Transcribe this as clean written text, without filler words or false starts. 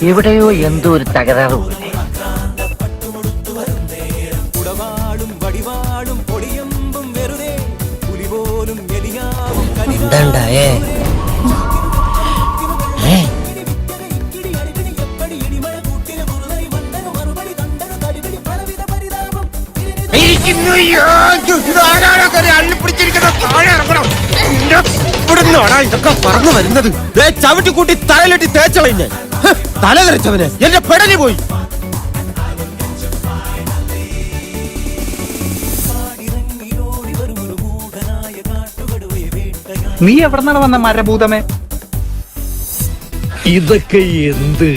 എവിടെയോ എന്തോ ഒരു തകരാറ് പോലെ. എന്താണ്ടായേ? ഇതൊക്കെ പറന്നു വരുന്നത് ചവിട്ടി കൂട്ടി തലയിലിട്ട് തേച്ചളഞ്ഞ് തല തെറിച്ചവന് എന്റെ പെടലി പോയി. നീ എവിടെന്നാണ് വന്ന മരഭൂതമേ? ഇതൊക്കെ എന്ത്?